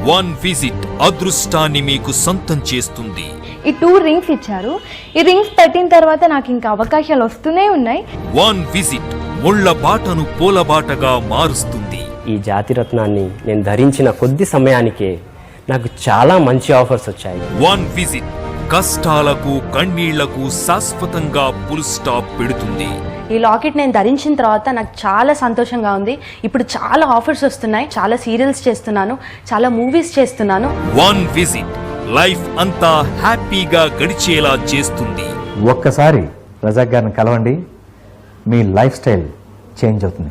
One visit అదృష్టాన్ని మీకు సొంతం చేస్తుంది. ఈ 2 రింగ్స్ ఇచ్చారు. ఈ రింగ్స్ పెట్టిన తర్వాత నాకు ఇంకా అవకాశాలు వస్తూనే ఉన్నాయి. వన్ విజిట్ ముళ్ళ బాటను పూలబాటగా మారుస్తుంది. ఈ జాతి రత్నాన్ని నేను ధరించిన కొద్ది సమయానికే నాకు చాలా మంచి ఆఫర్స్ వచ్చాయి. వన్ విజిట్ కష్టాలకు కన్నీళ్లకు శాశ్వతంగా ఫుల్ స్టాప్ పెడుతుంది. ఈ లాకెట్ నేను ధరించిన తర్వాత నాకు చాలా సంతోషంగా ఉంది. ఇప్పుడు చాలా ఆఫర్స్ వస్తున్నాయి. చాలా సీరియల్స్ చేస్తున్నాను, చాలా మూవీస్ చేస్తున్నాను. వన్ విజిట్ లైఫ్ అంతా హ్యాపీగా గడిచేలా చేస్తుంది. ఒక్కసారి రజాక్ గారిని కలవండి, మీ లైఫ్ స్టైల్ చేంజ్ అవుతుంది.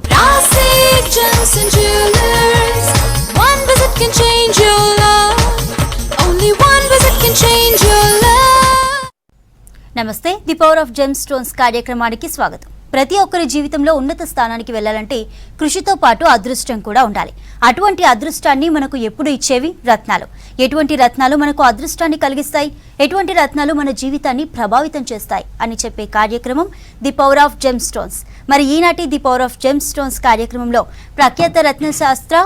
నమస్తే, the power of gem stones కార్యక్రమానికి స్వాగతం. ప్రతి ఒక్కరి జీవితంలో ఉన్నత స్థానానికి వెళ్ళాలంటే కృషితో పాటు అదృష్టం కూడా ఉండాలి. అటువంటి అదృష్టాన్ని మనకు ఎప్పుడు ఇచ్చేవి రత్నాలు. ఎటువంటి రత్నాలు మనకు అదృష్టాన్ని కలిగిస్తాయి, ఎటువంటి రత్నాలు మన జీవితాన్ని ప్రభావితం చేస్తాయి అని చెప్పే కార్యక్రమం the power of gem stones. మరి ఈనాటి the power of gem stones కార్యక్రమంలో ప్రఖ్యాత రత్నశాస్త్ర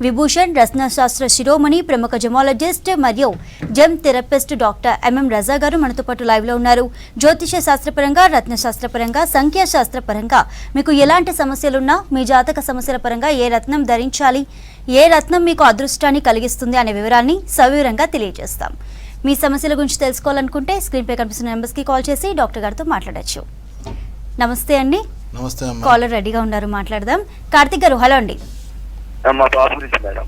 విభూషణ్, రత్నశాస్త్ర శిరోమణి, ప్రముఖ జెమాలజిస్ట్ మరియు జెమ్ థెరపిస్ట్ డాక్టర్ ఎంఎం రజా గారు మనతో పాటు లైవ్ లో ఉన్నారు. జ్యోతిష శాస్త్రపరంగా, రత్నశాస్త్రపరంగా, సంఖ్యాశాస్త్రపరంగా మీకు ఎలాంటి సమస్యలున్నా, మీ జాతక సమస్యల పరంగా ఏ రత్నం ధరించాలి, ఏ రత్నం మీకు అదృష్టాన్ని కలిగిస్తుంది అనే వివరాన్ని సవివరంగా తెలియజేస్తాం. మీ సమస్యల గురించి తెలుసుకోవాలనుకుంటే స్క్రీన్ పై కనిపిస్తున్న నెంబర్స్ కి కాల్ చేసి డాక్టర్ గారితో మాట్లాడచ్చు. నమస్తే అండి. నమస్తే. కాలర్ రెడీగా ఉన్నారు, మాట్లాడదాం. కార్తిక్ గారు, హలో అండి. మా బాబు గురించి మేడం.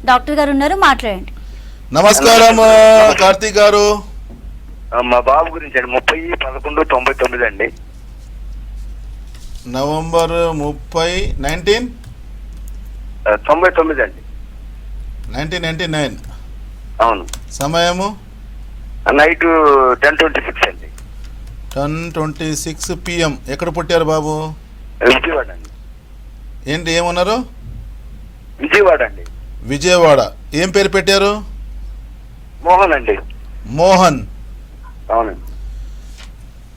డాక్టర్ గారు ఉన్నారు, మాట్లాడండి. నమస్కారం కార్తీక్ గారు. మా బాబు గురించి అండి. 30/11/99 అండి. నవంబర్ 30, 99 అండి. 1999. అవును. సమయము నైట్ 10:26 అండి. 10:26 PM. ఎక్కడ పుట్టారు బాబు? విజయవాడ అండి. ఏంటి ఏమన్నారు? విజయవాడ అండి. విజయవాడ. ఏం పేరు పెట్టారు? మోహన్ అండి. మోహన్. అవునండి.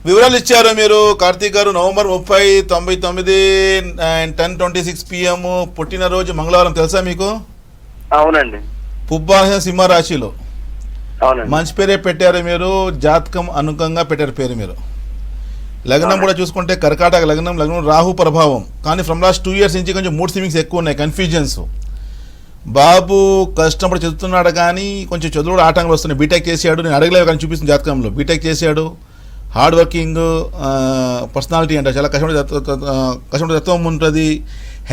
వివరాలు ఇచ్చారు మీరు కార్తీక్ గారు. November 30, 99 10:26 PM. పుట్టినరోజు మంగళవారం. తెలుసా మీకు? అవునండి. పుబ్బాహ సింహరాశిలో. అవునండి. మంచి పేరే పెట్టారు మీరు. జాతకం అనుకంగా పెట్టారు పేరు మీరు. లగ్నం కూడా చూసుకుంటే కర్కాటక లగ్నం రాహు ప్రభావం. కానీ ఫ్రమ్ లాస్ట్ 2 years నుంచి కొంచెం మూడ్ స్వింగ్స్ ఎక్కువ ఉన్నాయి, కన్ఫ్యూజన్స్. బాబు కష్టపడి చదువుతున్నాడు కానీ కొంచెం చదువు కూడా ఆటంకాలు వస్తున్నాయి. బీటెక్ చేశాడు, నేను అడగలేవు కానీ చూపిస్తుంది జాతకంలో. బీటెక్ చేశాడు, హార్డ్ వర్కింగ్ పర్సనాలిటీ అంటారు. చాలా కష్టపడి తత్వం ఉంటుంది,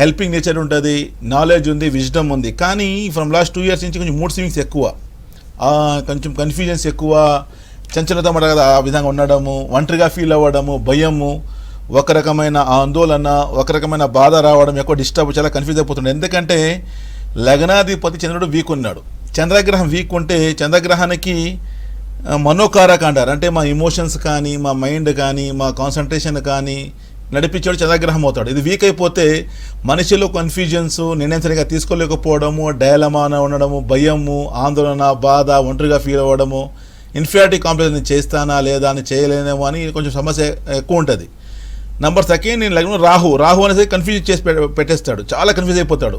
హెల్పింగ్ నేచర్ ఉంటుంది, నాలెడ్జ్ ఉంది, విజ్డమ్ ఉంది. కానీ ఫ్రమ్ లాస్ట్ 2 years నుంచి కొంచెం మూడ్ స్వింగ్స్ ఎక్కువ, కొంచెం కన్ఫ్యూజన్స్ ఎక్కువ, చంచలత కదా ఆ విధంగా ఉండడము, ఒంటరిగా ఫీల్ అవ్వడము, భయము, ఒక రకమైన ఆందోళన, ఒక రకమైన బాధ రావడం, ఎక్కువ డిస్టర్బ్, చాలా కన్ఫ్యూజ్ అయిపోతుండే. ఎందుకంటే లగ్నాధిపతి చంద్రుడు వీక్ ఉన్నాడు. చంద్రగ్రహం వీక్ ఉంటే చంద్రగ్రహానికి మనోకారక అంటారు. అంటే మా ఇమోషన్స్ కానీ, మా మైండ్ కానీ, మా కాన్సన్ట్రేషన్ కానీ నడిపించాడు చంద్రగ్రహం అవుతాడు. ఇది వీక్ అయిపోతే మనిషిలో కన్ఫ్యూజన్స్, నిర్ణయం సరిగా తీసుకోలేకపోవడము, డయలమాన ఉండడము, భయము, ఆందోళన, బాధ, ఒంటరిగా ఫీల్ అవ్వడము, ఇన్ఫీరియారిటీ కాంప్లెక్స్ చేస్తానా లేదా అని చేయలేనేమో అని కొంచెం సమస్య ఎక్కువ ఉంటుంది. నెంబర్ 2 నేను లగ్నం రాహు అనేసి కన్ఫ్యూజ్ చేసి పెట్టేస్తాడు. చాలా కన్ఫ్యూజ్ అయిపోతాడు.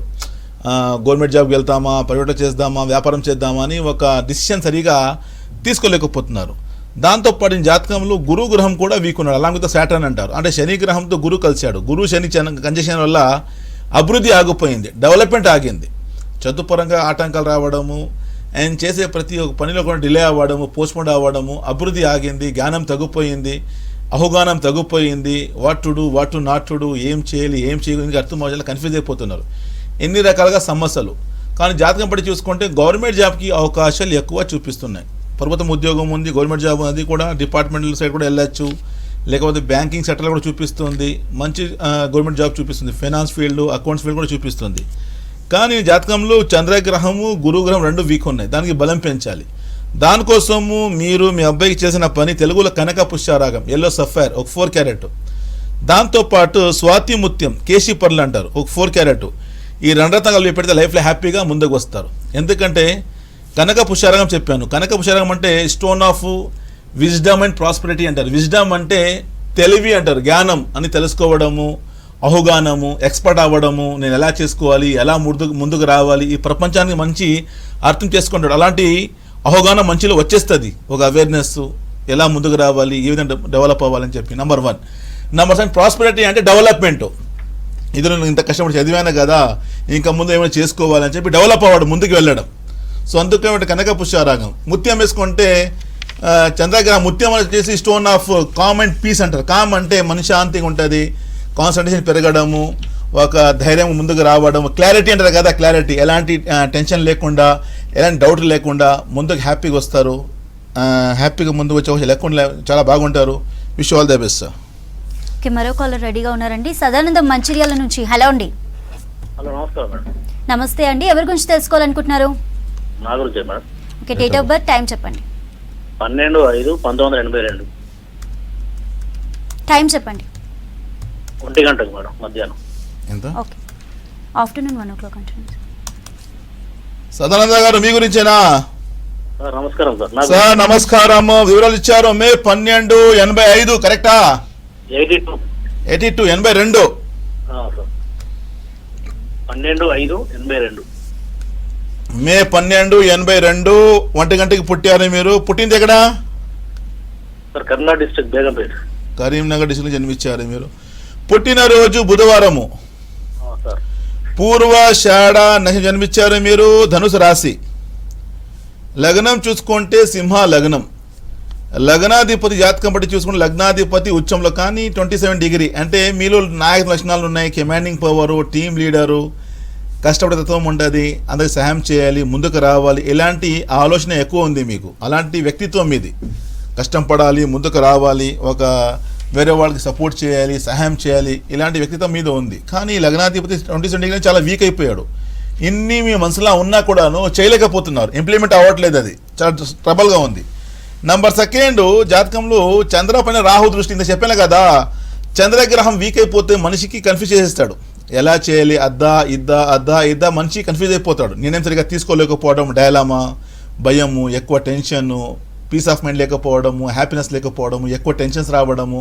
గవర్నమెంట్ జాబ్కి వెళ్తామా, ప్రైవేట్ చేద్దామా, వ్యాపారం చేద్దామా అని ఒక డిసిషన్ సరిగా తీసుకోలేకపోతున్నారు. దాంతోపాటు జాతకంలో గురు గ్రహం కూడా వీక్ ఉన్నాడు, అలాంగ్ విత్ సాటర్న్ అంటారు. అంటే శని గ్రహంతో గురు కలిశాడు. గురు శని కంజెషన్ వల్ల అభివృద్ధి ఆగిపోయింది, డెవలప్మెంట్ ఆగింది. చదువుపరంగా ఆటంకాలు రావడము, ఆయన చేసే ప్రతి ఒక్క పనిలో కూడా డిలే అవ్వడము, పోస్ట్పోన్ అవ్వడము, అభివృద్ధి ఆగింది, జ్ఞానం తగ్గిపోయింది, అవగాహన తగ్గిపోయింది, what to do, what to not to do, ఏం చేయాలి, ఏం చేయడానికి అర్థం అవ్వాలి, కన్ఫ్యూజ్ అయిపోతున్నారు. ఎన్ని రకాలుగా సమస్యలు. కానీ జాతకం పడి చూసుకుంటే గవర్నమెంట్ జాబ్కి అవకాశాలు ఎక్కువ చూపిస్తున్నాయి. ప్రభుత్వం ఉద్యోగం ఉంది, గవర్నమెంట్ జాబ్ అది కూడా డిపార్ట్మెంటల్ సైడ్ కూడా వెళ్ళచ్చు, లేకపోతే బ్యాంకింగ్ సెక్టర్లో కూడా చూపిస్తుంది, మంచి గవర్నమెంట్ జాబ్ చూపిస్తుంది, ఫైనాన్స్ ఫీల్డ్, అకౌంట్స్ ఫీల్డ్ కూడా చూపిస్తుంది. కానీ జాతకంలో చంద్రగ్రహము, గురుగ్రహం 2 వీక్ ఉన్నాయి. దానికి బలం పెంచాలి. దానికోసము మీరు మీ అబ్బాయికి చేసిన పని తెలుగులో కనక పుష్యరాగం, ఎల్లో సఫైర్ ఒక 4 క్యారెట్, దాంతోపాటు స్వాతి ముత్యం, కేశీ పర్లు అంటారు ఒక 4 క్యారెట్. ఈ 2 రత్నాలు పెడితే లైఫ్లో హ్యాపీగా ముందుకు వస్తారు. ఎందుకంటే కనక పుష్యరాగం చెప్పాను. కనక పుష్యరాగం అంటే stone of wisdom and prosperity అంటారు. విజ్డమ్ అంటే తెలివి అంటారు, జ్ఞానం అని తెలుసుకోవడము, అవగాహనము, ఎక్స్పర్ట్ అవ్వడము, నేను ఎలా చేసుకోవాలి, ఎలా ముందుకు రావాలి, ఈ ప్రపంచానికి మంచి అర్థం చేసుకుంటాడు. అలాంటి అవగాహన మంచిలో వచ్చేస్తుంది, ఒక అవేర్నెస్, ఎలా ముందుకు రావాలి, ఏ విధంగా డెవలప్ అవ్వాలని చెప్పి. నెంబర్ 1. నెంబర్ 2 ప్రాస్పెరిటీ అంటే డెవలప్మెంట్. ఇది నేను ఇంత కష్టపడి చదివాను కదా, ఇంకా ముందు ఏమైనా చేసుకోవాలని చెప్పి డెవలప్ అవ్వడం, ముందుకు వెళ్ళడం. సో అందుకే కనక పుష్యరాగం. ముత్యం వేసుకుంటే చంద్రగ్రహం, ముత్యం వచ్చేసి stone of calm and peace అంటారు. కామ్ అంటే మనశ్శాంతిగా ఉంటుంది, కాన్సన్ట్రేషన్ పెరగడము, ఒక ధైర్యం ముందుకు రావడం, క్లారిటీ అంటారు కదా, క్లారిటీ, ఎలాంటి టెన్షన్ లేకుండా, ఎలాంటి డౌట్ లేకుండా ముందుకు హ్యాపీగా వస్తారు. హ్యాపీగా ముందుకు వచ్చే లేకుండా చాలా బాగుంటారు. Wish all the best sir. Okay, మరో కాలర్ రెడీగా ఉన్నారండి. సదానందం మంచిర్యాల నుంచి. హలో అండి. హలో, నమస్కారం మేడం. నమస్తే అండి, ఎవరి గురించి తెలుసుకోవాలనుకుంటున్నారు? నా గురించే madam. Okay, date of birth, time చెప్పండి. 12/5/1982. టైం చెప్పండి. 1 గంటకు మేడం, మధ్యాహ్నం. ఎంత? ఓకే, ఆఫ్టర్నూన్ 1 o'clock అంటున్నాను. సదానంద గారు మీ గురించేనా? సార్ నమస్కారం సార్. సార్ నమస్కారం. వివరాలు ఇచ్చారు. మే 12/85 కరెక్టా? 82 82. సార్ 12/5/82. మే 12/82 1 గంటకి పుట్టారు మీరు. పుట్టింది ఎక్కడ? Sir Kurnool district, Begumpet. Karimnagar district జన్మించారు మీరు. పుట్టినరోజు బుధవారము. సార్ పూర్వాషాఢ నక్షత్రం జన్మించారు మీరు. ధనుసు రాశి. లగ్నం చూసుకుంటే సింహ లగ్నం. లగ్నాధిపతి జాతకం బట్టి చూసుకుంటే లగ్నాధిపతి ఉచ్చంలో, కానీ 27 డిగ్రీ. అంటే మీలో నాయక లక్షణాలు ఉన్నాయి. కమాండింగ్ పవరు, టీమ్ లీడరు, కష్టపడే తత్వం ఉంటుంది, అందరికి సహాయం చేయాలి, ముందుకు రావాలి, ఇలాంటి ఆలోచన ఎక్కువ ఉంది మీకు. అలాంటి వ్యక్తిత్వం మీది. కష్టం పడాలి, ముందుకు రావాలి, ఒక వేరే వాళ్ళకి సపోర్ట్ చేయాలి, సహాయం చేయాలి, ఇలాంటి వ్యక్తిత్వం మీద ఉంది. కానీ లగ్నాధిపతి 27 డిగ్రీ చాలా వీక్ అయిపోయాడు. ఇన్ని మీ మనసులో ఉన్నా కూడాను చేయలేకపోతున్నారు, ఇంప్లిమెంట్ అవ్వట్లేదు, అది చాలా ట్రబుల్గా ఉంది. నెంబర్ 2 జాతకంలో చంద్ర పైన రాహు దృష్టి. ఇంత చెప్పాను కదా, చంద్రగ్రహం వీక్ అయిపోతే మనిషికి కన్ఫ్యూజ్ చేసేస్తాడు. ఎలా చేయాలి, అద్దా మనిషి కన్ఫ్యూజ్ అయిపోతాడు. నేనేం సరిగా తీసుకోలేకపోవడం, డైలామా, భయము, ఎక్కువ టెన్షను, పీస్ ఆఫ్ మైండ్ లేకపోవడము, హ్యాపీనెస్ లేకపోవడము, ఎక్కువ టెన్షన్స్ రావడము,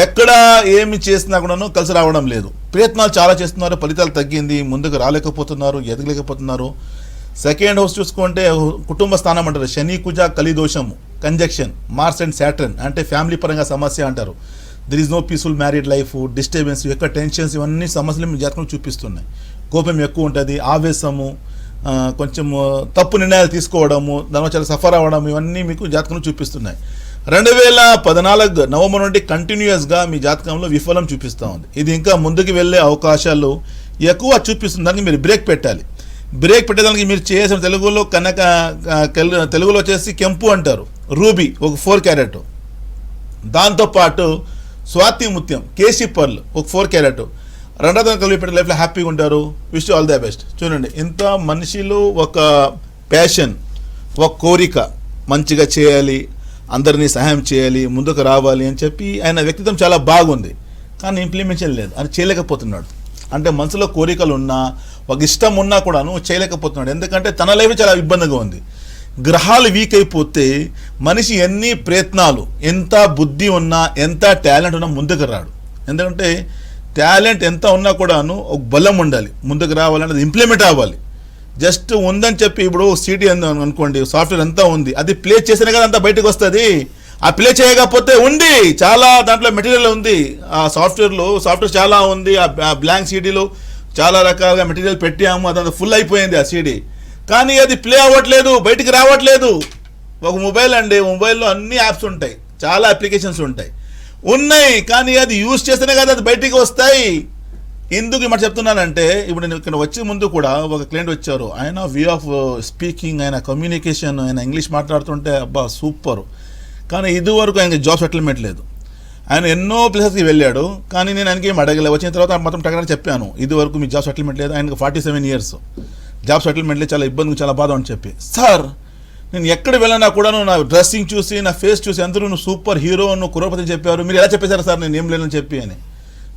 ఎక్కడ ఏమి చేసినా కూడాను కలిసి రావడం లేదు. ప్రయత్నాలు చాలా చేస్తున్నారు, ఫలితాలు తగ్గింది, ముందుకు రాలేకపోతున్నారు, ఎదగలేకపోతున్నారు. 2nd హౌస్ చూసుకుంటే కుటుంబ స్థానం అంటారు. శని కుజ కలిదోషము, కంజక్షన్, మార్స్ అండ్ సాటర్న్, అంటే ఫ్యామిలీ పరంగా సమస్య అంటారు. There is no peaceful married life, disturbance, ఎక్కువ టెన్షన్స్, ఇవన్నీ సమస్యలు మీ జాతకం చూపిస్తున్నాయి. కోపం ఎక్కువ ఉంటుంది, ఆవేశము, కొంచెం తప్పు నిర్ణయాలు తీసుకోవడము, దానివల్ల చాలా సఫర్ అవ్వడం, ఇవన్నీ మీకు జాతకంలో చూపిస్తున్నాయి. 2014 నవంబర్ నుండి కంటిన్యూస్గా మీ జాతకంలో విఫలం చూపిస్తూ ఉంది. ఇది ఇంకా ముందుకు వెళ్ళే అవకాశాలు ఎక్కువ చూపిస్తుంది. దానికి మీరు బ్రేక్ పెట్టాలి. బ్రేక్ పెట్టేదానికి మీరు చేసిన తెలుగులో వచ్చేసి కెంపు అంటారు, రూబీ ఒక 4 క్యారెట్, దాంతోపాటు స్వాతి ముత్యం, కేసీ పర్ల్ ఒక 4 క్యారెట్, 2 కలిపి పెట్టే లైఫ్లో హ్యాపీగా ఉంటారు. Wish all the best. చూడండి, ఇంత మనిషిలో ఒక ప్యాషన్, ఒక కోరిక, మంచిగా చేయాలి, అందరినీ సహాయం చేయాలి, ముందుకు రావాలి అని చెప్పి ఆయన వ్యక్తిత్వం చాలా బాగుంది. కానీ ఇంప్లిమెంటేషన్ లేదు, అని చేయలేకపోతున్నాడు. అంటే మనసులో కోరికలు ఉన్నా, ఒక ఇష్టం ఉన్నా కూడాను చేయలేకపోతున్నాడు. ఎందుకంటే తన లైఫ్ చాలా ఇబ్బందిగా ఉంది. గ్రహాలు వీక్ అయిపోతే మనిషి ఎన్ని ప్రయత్నాలు, ఎంత బుద్ధి ఉన్నా, ఎంత టాలెంట్ ఉన్నా ముందుకు రాడు. ఎందుకంటే టాలెంట్ ఎంత ఉన్నా కూడాను ఒక బలం ఉండాలి, ముందుకు రావాలంటే ఇంప్లిమెంట్ అవ్వాలి. జస్ట్ ఉందని చెప్పి ఇప్పుడు సిటీ అనుకోండి, సాఫ్ట్వేర్ అంతా ఉంది, అది ప్లే చేసినా కదా అంతా బయటకు వస్తుంది. ఆ ప్లే చేయకపోతే ఉంది, చాలా దాంట్లో మెటీరియల్ ఉంది. ఆ సాఫ్ట్వేర్ చాలా ఉంది. ఆ బ్లాంక్ సీడీలో చాలా రకాలుగా మెటీరియల్ పెట్టాము, అదంతా ఫుల్ అయిపోయింది ఆ సీడీ. కానీ అది ప్లే అవ్వట్లేదు, బయటికి రావట్లేదు. ఒక మొబైల్ అండి, మొబైల్లో అన్ని యాప్స్ ఉంటాయి, చాలా అప్లికేషన్స్ ఉన్నాయి, కానీ అది యూజ్ చేస్తేనే కదా అది బయటికి వస్తాయి. ఎందుకు మాట చెప్తున్నానంటే, ఇప్పుడు నేను ఇక్కడ వచ్చే ముందు కూడా ఒక క్లయింట్ వచ్చారు. ఆయన వే ఆఫ్ స్పీకింగ్, ఆయన కమ్యూనికేషన్, ఆయన ఇంగ్లీష్ మాట్లాడుతుంటే అబ్బా సూపర్. కానీ ఇదివరకు ఆయనకి జాబ్ సెటిల్మెంట్ లేదు. ఆయన ఎన్నో ప్లేసెస్కి వెళ్ళాడు, కానీ నేను ఆయనకి ఏం అడగలేదు. వచ్చిన తర్వాత మాత్రం టక్కన చెప్పాను, ఇదివరకు మీ జాబ్ సెటిల్మెంట్ లేదు. ఆయనకు 47 years జాబ్ సెటిల్మెంట్ లేదు, చాలా ఇబ్బంది, చాలా బాధ అని చెప్పి. సార్ నేను ఎక్కడ వెళ్ళినా కూడా నా డ్రెస్సింగ్ చూసి, నా ఫేస్ చూసి అందరూ నువ్వు సూపర్ హీరో, నువ్వు కురపతి చెప్పారు, మీరు ఎలా చెప్పేశారు సార్ నేను ఏం లేనని చెప్పి అని.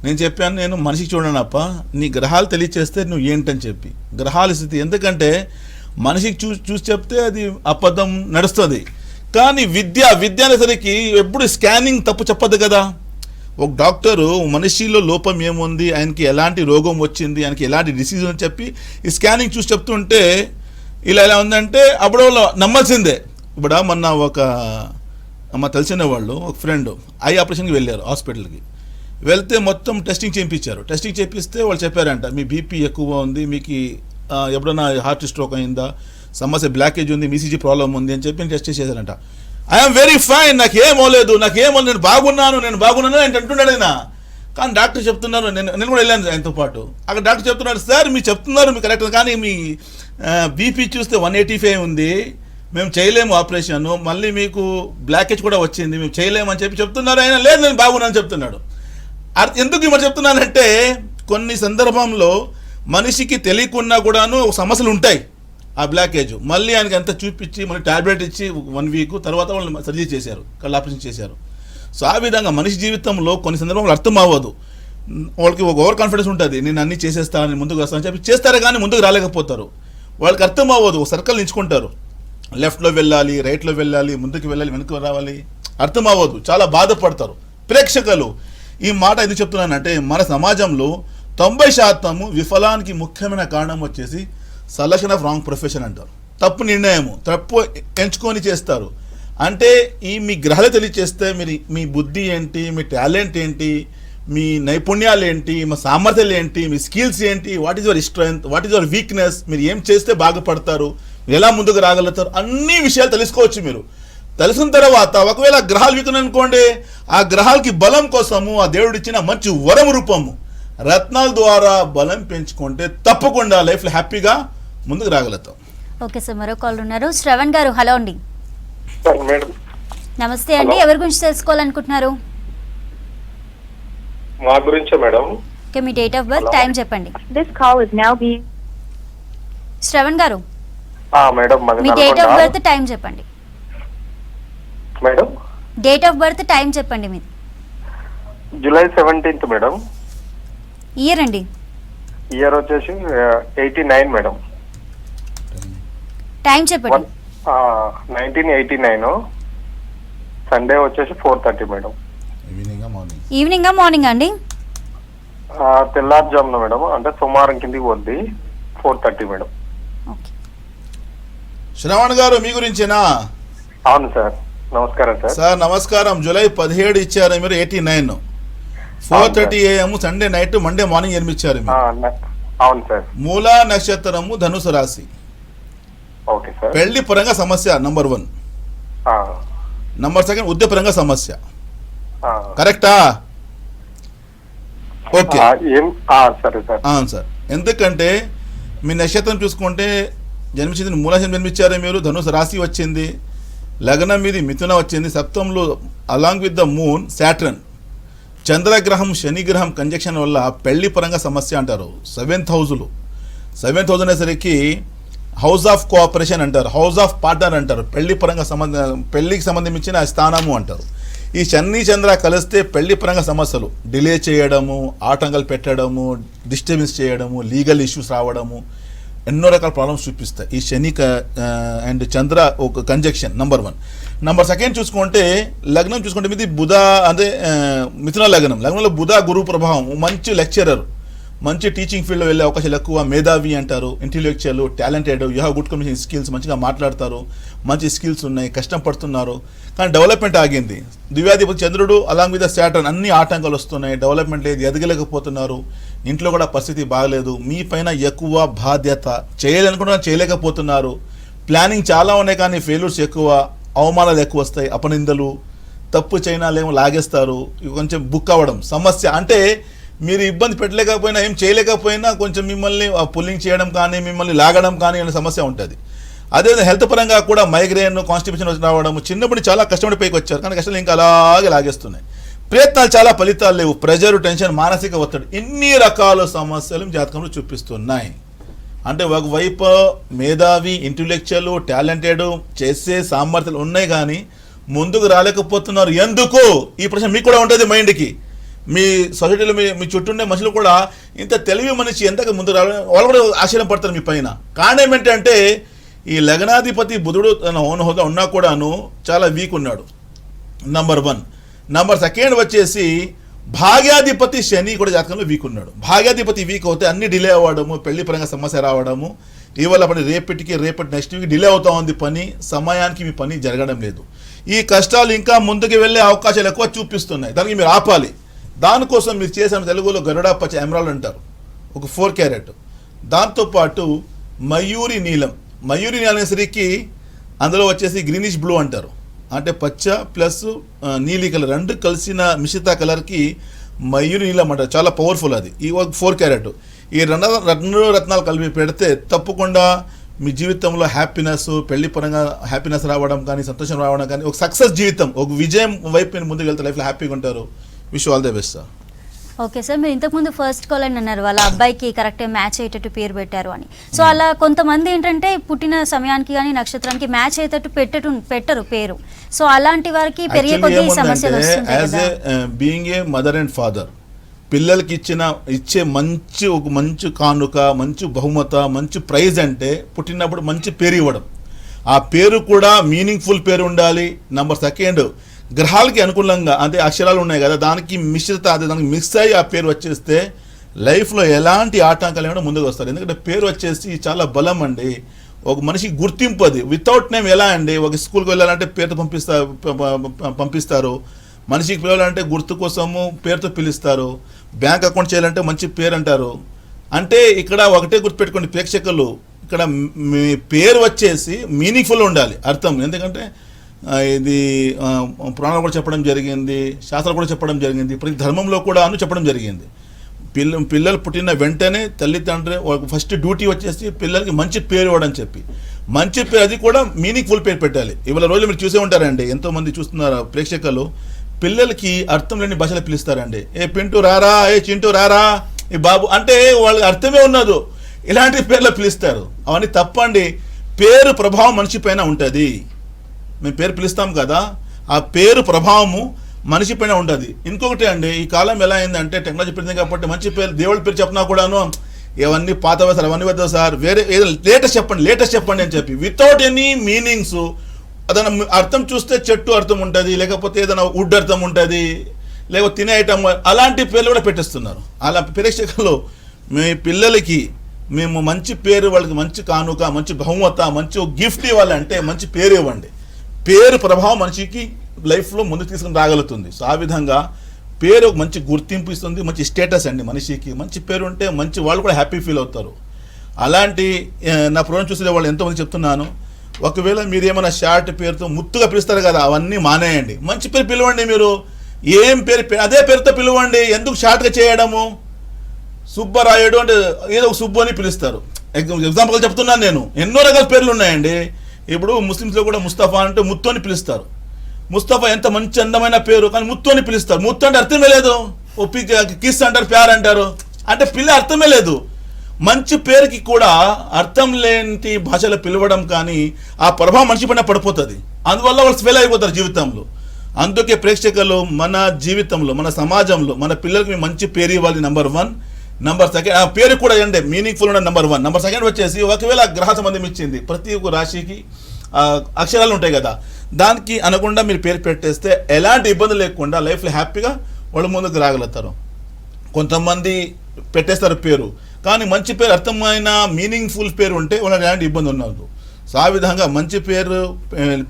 నేను చెప్పాను, నేను మనిషికి చూడనప్ప, నీ గ్రహాలు తెలియచేస్తే నువ్వు ఏంటని చెప్పి. గ్రహాల స్థితి, ఎందుకంటే మనిషికి చూసి చెప్తే అది అబద్ధం నడుస్తుంది. కానీ విద్య అనేసరికి ఎప్పుడు స్కానింగ్ తప్పు చెప్పద్దు కదా. ఒక డాక్టరు మనిషిలో లోపం ఏముంది, ఆయనకి ఎలాంటి రోగం వచ్చింది, ఆయనకి ఎలాంటి డిసీజ్ అని చెప్పి ఈ స్కానింగ్ చూసి చెప్తుంటే ఇలా ఎలా ఉందంటే అప్పుడు వాళ్ళు నమ్మాల్సిందే. ఇప్పుడు మొన్న ఒక తెలిసిన వాళ్ళు ఒక ఫ్రెండ్ ఐ ఆపరేషన్కి వెళ్ళారు హాస్పిటల్కి. వెళ్తే మొత్తం టెస్టింగ్ చేయించారు. టెస్టింగ్ చేపిస్తే వాళ్ళు చెప్పారంట మీ బీపీ ఎక్కువ ఉంది, మీకు ఎప్పుడైనా హార్ట్ స్ట్రోక్ అయిందా, సమస్య బ్లాకేజ్ ఉంది, మీసీజీ ప్రాబ్లం ఉంది అని చెప్పి టెస్ట్ చేశారంట. ఐఎమ్ వెరీ ఫైన్, నాకేమోలేదు, నేను బాగున్నాను అని అంటున్నాడు ఆయన. కానీ డాక్టర్ చెప్తున్నారు, నేను కూడా వెళ్ళాను ఆయనతో పాటు. అక్కడ డాక్టర్ చెప్తున్నాడు, సార్ మీరు చెప్తున్నారు మీకు కరెక్ట్, కానీ మీ బీపీ చూస్తే 185 ఉంది, మేము చేయలేము ఆపరేషన్, మళ్ళీ మీకు బ్లాకేజ్ కూడా వచ్చింది, మేము చేయలేము అని చెప్పి చెప్తున్నారు. ఆయన లేదు నేను బాగున్నాను చెప్తున్నాడు. ఎందుకు మరి చెప్తున్నానంటే కొన్ని సందర్భంలో మనిషికి తెలియకున్నా కూడాను సమస్యలు ఉంటాయి. ఆ బ్లాకేజ్ మళ్ళీ ఆయనకి అంతా చూపించి మళ్ళీ టాబ్లెట్ ఇచ్చి 1 వీక్ తర్వాత వాళ్ళు సర్జరీ చేశారు, కళ్ళు ఆపరేషన్ చేశారు. సో ఆ విధంగా మనిషి జీవితంలో కొన్ని సందర్భంలో అర్థం అవ్వదు. వాళ్ళకి ఒక ఓవర్ కాన్ఫిడెన్స్ ఉంటుంది, నేను అన్నీ చేసేస్తాను ముందుకు వస్తానని చెప్పి చేస్తారు, కానీ ముందుకు రాలేకపోతారు. వాళ్ళకి అర్థం అవ్వదు, ఒక సర్కిల్ ఎంచుకుంటారు, లెఫ్ట్లో వెళ్ళాలి, రైట్లో వెళ్ళాలి, ముందుకు వెళ్ళాలి, వెనుక రావాలి, అర్థం అవ్వదు, చాలా బాధపడతారు. ప్రేక్షకులు ఈ మాట ఎందుకు చెప్తున్నానంటే మన సమాజంలో 90% విఫలానికి ముఖ్యమైన కారణం వచ్చేసి సెలక్షన్ ఆఫ్ రాంగ్ ప్రొఫెషన్ అంటారు. తప్పు నిర్ణయము, తప్పు ఎంచుకొని చేస్తారు. అంటే మీ గ్రహాలు తెలియచేస్తే మీ బుద్ధి ఏంటి, మీ టాలెంట్ ఏంటి, మీ నైపుణ్యాలు ఏంటి, మీ సామర్థ్యాలు ఏంటి, మీ స్కిల్స్ ఏంటి, what is your strength, what is your weakness, మీరు ఏం చేస్తే బాగుపడతారు, ఎలా ముందుకు రాగలుగుతారు, అన్ని విషయాలు తెలుసుకోవచ్చు. మీరు తెలిసిన తర్వాత ఒకవేళ గ్రహాలు వీక్ అనుకోండి, ఆ గ్రహాలకి బలం కోసము ఆ దేవుడు ఇచ్చిన మంచి వరం రూపము రత్నాల ద్వారా బలం పెంచుకుంటే తప్పకుండా లైఫ్లో హ్యాపీగా ముందుకు రాగలుగుతాం. ఓకే సార్, మరో కాల్ ఉన్నారు. శ్రవణ్ గారు, హలో అండి. మేడం నమస్తే అండి, ఎవరి గురించి తెలుసుకోవాలనుకుంటున్నారు? మా గురించే మేడం. ఓకే, మీ డేట్ ఆఫ్ బర్త్, టైం చెప్పండి. This call is now being Shravan garu, madam మీ డేట్ ఆఫ్ బర్త్, టైం చెప్పండి. Madam date of birth, time చెప్పండి మీది. July 17th madam. ఇయర్ అండి? ఇయర్ వచ్చేసి 89 మేడం. టైం చెప్పండి. 1989. సండే వచ్చేసి 4:30 మేడం. ఈవినింగ్ మార్నింగ్ అండి? తెల్లారుజామున మేడం, అంటే సోమవారం కిందికి పోద్ది. 4:30 మేడం. ఓకే. శ్రవణ్ గారు మీ గురించేనా? అవును సార్, నమస్కారం సార్. సార్ నమస్కారం. జూలై 17 ఇచ్చారు మీరు, 89, 4:30 AM Sunday night, Monday morning జన్మించారు మీరు. అవును సార్. మూలా నక్షత్రము, ధనుసు రాశి. Okay sir. పెళ్లి పరంగా సమస్య నంబర్ 1. నంబర్ 2 ఉద్యోగపరంగా సమస్య. కరెక్టా? ఓకే, సరే సార్. అవును సార్. ఎందుకంటే మీ నక్షత్రం చూసుకుంటే జన్మించింది మూలాశం జన్మించారు మీరు, ధనుసు రాశి వచ్చింది, లగ్నం మీది మిథున వచ్చింది, సప్తంలో along with the moon Saturn, చంద్రగ్రహం శనిగ్రహం కంజక్షన్ వల్ల పెళ్లి పరంగా సమస్య అంటారు. 7th హౌస్ అనేసరికి హౌస్ ఆఫ్ కోఆపరేషన్ అంటారు, హౌస్ ఆఫ్ పార్ట్నర్ అంటారు, పెళ్లి పరంగా పెళ్లికి సంబంధించిన స్థానము అంటారు. ఈ శని చంద్ర కలిస్తే పెళ్లి పరంగా సమస్యలు, డిలే చేయడము, ఆటంకాలు పెట్టడము, డిస్టర్బెన్స్ చేయడము, లీగల్ ఇష్యూస్ రావడము, ఎన్నో రకాల ప్రాబ్లమ్స్ చూపిస్తాయి ఈ శని అండ్ చంద్ర ఒక కంజక్షన్. నంబర్ 1. నంబర్ 2 చూసుకుంటే లగ్నం చూసుకుంటే మీది బుధ, అదే మిథున లగ్నంలో బుధ గురు ప్రభావం, మంచి లెక్చరర్, మంచి టీచింగ్ ఫీల్డ్లో వెళ్ళే అవకాశాలు ఎక్కువ, మేధావి అంటారు, intellectual, talented, you have good communication skills, మంచిగా మాట్లాడతారు, మంచి స్కిల్స్ ఉన్నాయి, కష్టం పడుతున్నారు, కానీ డెవలప్మెంట్ ఆగింది. దివ్యాధిపతి చంద్రుడు అలాంగ్ విత్ సాటర్న్, అన్ని ఆటంకాలు వస్తున్నాయి, డెవలప్మెంట్ లేదు, ఎదగలేకపోతున్నారు, ఇంట్లో కూడా పరిస్థితి బాగలేదు, మీ పైన ఎక్కువ బాధ్యత, చేయాలనుకుంటున్నా చేయలేకపోతున్నారు, ప్లానింగ్ చాలా ఉన్నాయి కానీ ఫెయిల్యూర్స్ ఎక్కువ, అవమానాలు ఎక్కువ వస్తాయి, అపనిందలు, తప్పు చైనాలేమో లాగేస్తారు, కొంచెం బుక్ అవ్వడం సమస్య. అంటే మీరు ఇబ్బంది పెట్టలేకపోయినా, ఏం చేయలేకపోయినా కొంచెం మిమ్మల్ని పుల్లింగ్ చేయడం కానీ, మిమ్మల్ని లాగడం కానీ అనే సమస్య ఉంటుంది. అదేవిధంగా హెల్త్ పరంగా కూడా మైగ్రేన్, కాన్స్టిపేషన్ రావడం, చిన్నప్పుడు చాలా కష్టపడి పైకి వచ్చారు కానీ కష్టాలు ఇంకా అలాగే లాగేస్తున్నాయి, ప్రయత్నాలు చాలా ఫలితాలు లేవు, ప్రెజర్, టెన్షన్, మానసిక ఒత్తిడి, ఇన్ని రకాల సమస్యలు జాతకంలో చూపిస్తున్నాయి. అంటే ఒకవైపు మేధావి, ఇంటెలెక్చువల్, టాలెంటెడ్, చేసే సామర్థ్యాలు ఉన్నాయి కానీ ముందుకు రాలేకపోతున్నారు. ఎందుకు? ఈ ప్రశ్న మీకు కూడా ఉంటుంది మైండ్కి. మీ సొసైటీలో మీ చుట్టూ ఉండే మనుషులు కూడా ఇంత తెలివి మనిషి ఎంతగా ముందుకు రావాలి, వాళ్ళు కూడా ఆశ్చర్యం పడతారు మీ పైన. కారణం ఏంటంటే ఈ లగ్నాధిపతి బుధుడు తన ఓన్ హోదా ఉన్నా కూడాను చాలా వీక్ ఉన్నాడు. నంబర్ 1. నంబర్ 2 వచ్చేసి భాగ్యాధిపతి శని కూడా జాతకంలో వీక్ ఉన్నాడు. భాగ్యాధిపతి వీక్ అవుతే అన్ని డిలే అవ్వడము, పెళ్లి పరంగా సమస్య రావడము, ఇవాళ పని రేపటి నెక్స్ట్ వీక్ డిలే అవుతా ఉంది, పని సమయానికి మీ పని జరగడం లేదు. ఈ కష్టాలు ఇంకా ముందుకు వెళ్ళే అవకాశాలు ఎక్కువ చూపిస్తున్నాయి. దానికి మీరు ఆపాలి. దానికోసం మీరు చేసిన తెలుగులో గరుడా పచ్చ ఎమరాల్డ్ అంటారు, ఒక 4 క్యారెట్. దాంతోపాటు మయూరి నీలం అనేసరికి అందులో వచ్చేసి గ్రీనిష్ బ్లూ అంటారు, అంటే పచ్చ ప్లస్ నీలి కలర్ రెండు కలిసిన మిశ్రిత కలర్కి మయూరి నీలం అంటారు. చాలా పవర్ఫుల్ అది. ఈ 4 క్యారెట్ ఈ రెండు రత్నాలు కలిపి పెడితే తప్పకుండా మీ జీవితంలో హ్యాపీనెస్, పెళ్లి పరంగా హ్యాపీనెస్ రావడం కానీ, సంతోషం రావడం కానీ, ఒక సక్సెస్ జీవితం, ఒక విజయం వైపు మీరు ముందుకు వెళ్తే లైఫ్లో హ్యాపీగా ఉంటారు. Wish all the best sir. Okay sir, మీరు ఇంతకుముందు ఫస్ట్ కాల్ అని అన్నారు వాళ్ళ అబ్బాయికి కరెక్ట్గా మ్యాచ్ అయ్యేటట్టు పేరు పెట్టారు అని. సో అలా కొంతమంది ఏంటంటే పుట్టిన సమయానికి కానీ నక్షత్రానికి మ్యాచ్ అయ్యేటట్టు పెట్టరు పేరు. సో అలాంటి వారికి పెరిగే కొద్ది సమస్యలు వస్తుంటాయి కదా. Being a mother and father, పిల్లలకి ఇచ్చే ఒక మంచి కానుక, మంచి బహుమత, మంచి ప్రైజ్ అంటే పుట్టినప్పుడు మంచి పేరు ఇవ్వడం. ఆ పేరు కూడా మీనింగ్ఫుల్ పేరు ఉండాలి. నెంబర్ 2, గ్రహాలకి అనుకూలంగా, అంటే అక్షరాలు ఉన్నాయి కదా, దానికి మిశ్రిత, అదే దానికి మిక్స్ అయ్యి ఆ పేరు వచ్చేస్తే లైఫ్లో ఎలాంటి ఆటంకాలు ఏమైనా ముందుకు వస్తారు. ఎందుకంటే పేరు వచ్చేసి చాలా బలం అండి. ఒక మనిషికి గుర్తింపు అది. వితౌట్ నేమ్ ఎలా అండి, ఒక స్కూల్కి వెళ్ళాలంటే పేరుతో పంపిస్తారు. మనిషికి పిలవాలంటే గుర్తు కోసము పేరుతో పిలుస్తారు. బ్యాంక్ అకౌంట్ చేయాలంటే మంచి పేరు అంటారు. అంటే ఇక్కడ ఒకటే గుర్తుపెట్టుకోండి ప్రేక్షకులు, ఇక్కడ మీ పేరు వచ్చేసి మీనింగ్ఫుల్ ఉండాలి, అర్థం. ఎందుకంటే ఇది పురాణాలు కూడా చెప్పడం జరిగింది, శాస్త్రాలు కూడా చెప్పడం జరిగింది, ప్రతి ధర్మంలో కూడా చెప్పడం జరిగింది. పిల్లలు పుట్టిన వెంటనే తల్లిదండ్రులు ఫస్ట్ డ్యూటీ వచ్చేసి పిల్లలకి మంచి పేరు ఇవ్వడం చెప్పి, మంచి పేరు అది కూడా మీనింగ్ఫుల్ పేరు పెట్టాలి. ఇవాళ రోజులు మీరు చూసే ఉంటారండి, ఎంతోమంది చూస్తున్నారు ప్రేక్షకులు, పిల్లలకి అర్థం లేని భాషలో పిలుస్తారండి. ఏ పింటూ రారా, ఏ చింటూ రారా, ఈ బాబు, అంటే వాళ్ళకి అర్థమే ఉన్నదు ఇలాంటి పేర్లు పిలుస్తారు. అవన్నీ తప్పండి. పేరు ప్రభావం మనిషి పైన ఉంటుంది. మేము పేరు పిలుస్తాం కదా, ఆ పేరు ప్రభావము మనిషి పైన ఉంటుంది. ఇంకొకటి అండి, ఈ కాలం ఎలా అయిందంటే టెక్నాలజీ పెరిగింది కాబట్టి మంచి పేరు, దేవుడి పేరు చెప్పినా కూడాను ఇవన్నీ పాత సార్, అవన్నీ వద్దా సార్, వేరే ఏదో లేటెస్ట్ చెప్పండి అని చెప్పి, వితౌట్ ఎనీ మీనింగ్స్. అదన అర్థం చూస్తే చెట్టు అర్థం ఉంటుంది, లేకపోతే ఏదైనా వుడ్ అర్థం ఉంటుంది, లేకపోతే తినే ఐటమ్, అలాంటి పేర్లు కూడా పెట్టేస్తున్నారు. అలా ప్రేక్షకులు మీ పిల్లలకి మేము మంచి పేరు, వాళ్ళకి మంచి కానుక, మంచి బహుమత, మంచి గిఫ్ట్ ఇవ్వాలంటే మంచి పేరు ఇవ్వండి. పేరు ప్రభావం మనిషికి లైఫ్లో ముందుకు తీసుకుని రాగలుగుతుంది. సో ఆ విధంగా పేరు ఒక మంచి గుర్తింపు ఇస్తుంది, మంచి స్టేటస్ అండి. మనిషికి మంచి పేరు ఉంటే మంచి వాళ్ళు కూడా హ్యాపీ ఫీల్ అవుతారు. అలాంటి నా ప్రోగ్రాం చూసే వాళ్ళు ఎంతోమంది చెప్తున్నాను, ఒకవేళ మీరు ఏమైనా షార్ట్ పేరుతో ముత్తుగా పిలుస్తారు కదా, అవన్నీ మానేయండి. మంచి పేరు పిలవండి. మీరు ఏం పేరు అదే పేరుతో పిలవండి. ఎందుకు షార్ట్గా చేయడము? సుబ్బరాయుడు అంటే ఏదో ఒక సుబ్బు అని పిలుస్తారు. ఎగ్జాంపుల్ చెప్తున్నాను నేను. ఎన్నో రకాల పేర్లు ఉన్నాయండి. ఇప్పుడు ముస్లిమ్స్లో కూడా ముస్తఫా అంటే ముత్తు అని పిలుస్తారు. ముస్తఫా ఎంత మంచి అందమైన పేరు, కానీ ముత్తు అని పిలుస్తారు. ముత్తు అంటే అర్థమే లేదు. ఒప్పి కిస్ అంటారు, ప్యార్ అంటారు, అంటే పిల్ల అర్థమే లేదు. మంచి పేరుకి కూడా అర్థం లేని భాషలో పిలవడం కానీ ఆ ప్రభావం మనిషి పైన పడిపోతుంది. అందువల్ల వాళ్ళు ఫెయిల్ అయిపోతారు జీవితంలో. అందుకే ప్రేక్షకులు మన జీవితంలో, మన సమాజంలో మన పిల్లలకి మంచి పేరు ఇవ్వాలి. నెంబర్ 1. నెంబర్ 2 ఆ పేరు కూడా ఏంటంటే మీనింగ్ఫుల్ ఉన్న నెంబర్ 1. నెంబర్ 2 వచ్చేసి ఒకవేళ గ్రహ సంబంధం ఇచ్చింది, ప్రతి ఒక్క రాశికి అక్షరాలు ఉంటాయి కదా, దానికి అనకుండా మీరు పేరు పెట్టేస్తే ఎలాంటి ఇబ్బంది లేకుండా లైఫ్లో హ్యాపీగా వాళ్ళు ముందుకు రాగలుగుతారు. కొంతమంది పెట్టేస్తారు పేరు, కానీ మంచి పేరు, అర్థమైన మీనింగ్ఫుల్ పేరు ఉంటే వాళ్ళకి ఎలాంటి ఇబ్బంది ఉండదు. సో ఆ విధంగా మంచి పేరు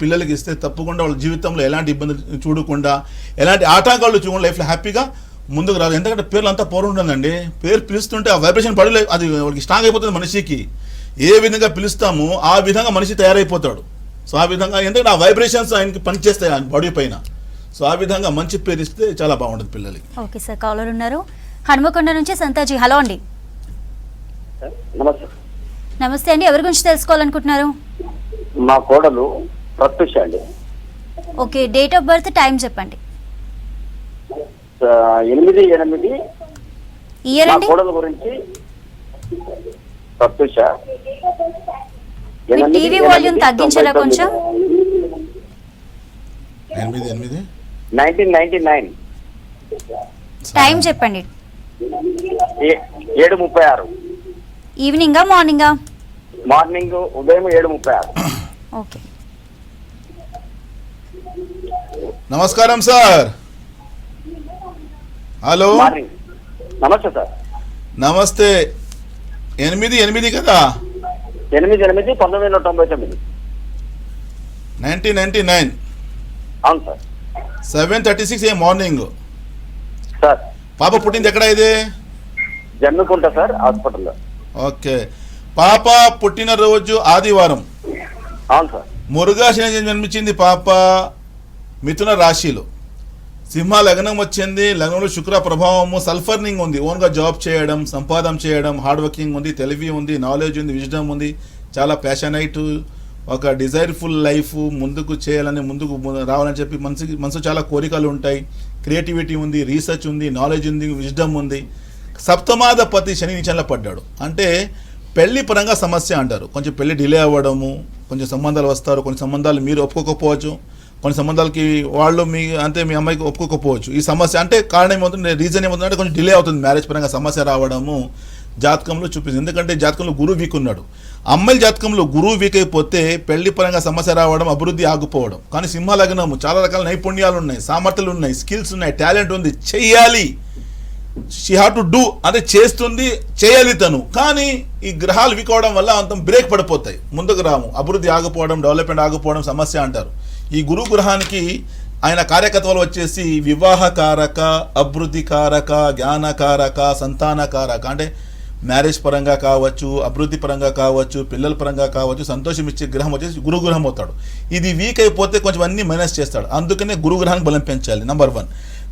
పిల్లలకి ఇస్తే తప్పకుండా వాళ్ళ జీవితంలో ఎలాంటి ఇబ్బంది చూడకుండా, ఎలాంటి ఆటంకాలు చూడకుండా లైఫ్లో హ్యాపీగా ముందుకు రాదు. ఎందుకంటే పేర్లు అంతా పవర్ ఉంటుందండి. పేరు పిలుస్తుంటే ఆ వైబ్రేషన్ పడలే, అది వాళ్ళకి స్ట్రాంగ్ అయిపోతుంది. మనిషికి ఏ విధంగా పిలుస్తామో ఆ విధంగా మనిషి తయారైపోతాడు. సో ఆ విధంగా ఎందుకంటే ఆ వైబ్రేషన్స్ ఆయనకి పనిచేస్తాయి ఆయన బాడీ పైన. సో ఆ విధంగా మంచి పేరు ఇస్తే చాలా బాగుంటుంది పిల్లలకి. ఓకే సార్, కాలర్ ఉన్నారు హనుమకొండ నుంచి సంతాజీ. హలో అండి. నమస్తే అండి, ఎవరి గురించి తెలుసుకోవాలనుకుంటున్నారు? మా కోడలు ప్రత్యూష అండి. Okay, date of birth, time చెప్పండి. 8/8 ఇయర్ అండి. కోడల గురించి ప్రత్యూష. టీవీ వాల్యూమ్ తగ్గించారా కొంచెం? 1999. టైం చెప్పండి. 7:36. ఈవినింగా మార్నింగా? మార్నింగ్, ఉదయం 7:36. ఓకే. నమస్కారం సార్. Hello morning. నమస్తే సార్. నమస్తే. 8 కదా? 8/8/1999. 1999. అవును సార్. 7:36 AM morning. సార్ పాప పుట్టింది ఎక్కడ ఇది? జన్మకుంటా సార్, హాస్పిటల్లో. ఓకే. పాప పుట్టినరోజు ఆదివారం. అవును సార్. మురుగాశని జన్మించింది పాప మిథున రాశిలో. సింహ లగ్నం వచ్చింది. లగ్నంలో శుక్ర ప్రభావము, సల్ఫర్నింగ్ ఉంది. ఓన్గా జాబ్ చేయడం, సంపాదన చేయడం, హార్డ్ వర్కింగ్ ఉంది, తెలివి ఉంది, నాలెడ్జ్ ఉంది, విజ్డమ్ ఉంది, చాలా ప్యాషనైట్, ఒక డిజైర్ఫుల్ లైఫ్, ముందుకు చేయాలని, ముందుకు రావాలని చెప్పి మనసు చాలా కోరికలు ఉంటాయి. క్రియేటివిటీ ఉంది, రీసెర్చ్ ఉంది, నాలెడ్జ్ ఉంది, విజ్డమ్ ఉంది. సప్తమాధిపతి శని నీచంలో పడ్డాడు. అంటే పెళ్లి పరంగా సమస్య అంటారు. కొంచెం పెళ్లి డిలే అవ్వడము, కొంచెం సంబంధాలు వస్తారు, కొన్ని సంబంధాలు మీరు ఒప్పుకోకపోవచ్చు, కొన్ని సంబంధాలకి వాళ్ళు మీ అమ్మాయికి ఒప్పుకోకపోవచ్చు. ఈ సమస్య అంటే కారణం ఏమవుతుంది, రీజన్ ఏమవుతుందంటే కొంచెం డిలే అవుతుంది. మ్యారేజ్ పరంగా సమస్య రావడము జాతకంలో చూపిస్తుంది. ఎందుకంటే జాతకంలో గురువు వీక్ ఉన్నాడు. అమ్మాయిల జాతకంలో గురువు వీక్ అయిపోతే పెళ్లి పరంగా సమస్య రావడం, అభివృద్ధి ఆగిపోవడం. కానీ సింహ లగ్నము చాలా రకాల నైపుణ్యాలు ఉన్నాయి, సామర్థ్యాలు ఉన్నాయి, స్కిల్స్ ఉన్నాయి, టాలెంట్ ఉంది, చెయ్యాలి, షీ హ్యావ్ టు డూ, అంటే చేస్తుంది, చేయాలి తను. కానీ ఈ గ్రహాలు వీక్ అవడం వల్ల అంత బ్రేక్ పడిపోతాయి, ముందుకు రాము, అభివృద్ధి ఆగిపోవడం, డెవలప్మెంట్ ఆగిపోవడం సమస్య అంటారు. ఈ గురు గ్రహానికి ఆయన కార్యకత్వాలు వచ్చేసి వివాహకారక, అభివృద్ధికారక, జ్ఞానకారక, సంతానకారక. అంటే మ్యారేజ్ పరంగా కావచ్చు, అభివృద్ధి పరంగా కావచ్చు, పిల్లల పరంగా కావచ్చు, సంతోషం ఇచ్చే గ్రహం వచ్చేసి గురుగ్రహం అవుతాడు. ఇది వీక్ అయిపోతే కొంచెం అన్ని మైనస్ చేస్తాడు. అందుకనే గురుగ్రహానికి బలం పెంచాలి, నంబర్ 1.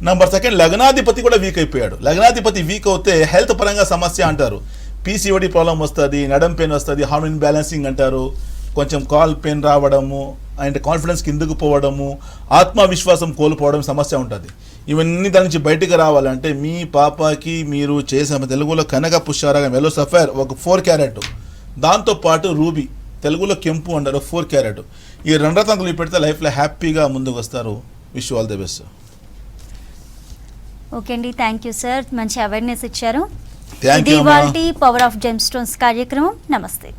నంబర్ 2, లగ్నాధిపతి కూడా వీక్ అయిపోయాడు. లగ్నాధిపతి వీక్ అవుతే హెల్త్ పరంగా సమస్య అంటారు. పీసీఓడి ప్రాబ్లం వస్తుంది, నడం పెయిన్ వస్తుంది, హార్మోన్ బ్యాలెన్సింగ్ అంటారు, కొంచెం కాల్ పెయిన్ రావడము, అండ్ కాన్ఫిడెన్స్ కిందకు పోవడము, ఆత్మవిశ్వాసం కోల్పోవడం సమస్య ఉంటుంది. ఇవన్నీ దాని నుంచి బయటకు రావాలంటే మీ పాపకి మీరు చేసే తెలుగులో కనక పుష్పారాగం, ఎల్లో సఫైర్ ఒక 4 క్యారెట్, దాంతోపాటు రూబీ, తెలుగులో కెంపు అంటారు 4 క్యారెట్. ఈ 2 రత్నాలు పెడితే లైఫ్లో హ్యాపీగా ముందుకు వస్తారు. Wish all the best. Okay అండి, థ్యాంక్ యూ సార్, మంచి అవేర్నెస్ ఇచ్చారు. Thank you. ఇది ఇవాల్టి పవర్ ఆఫ్ జెమ్ స్టోన్స్ కార్యక్రమం. నమస్తే.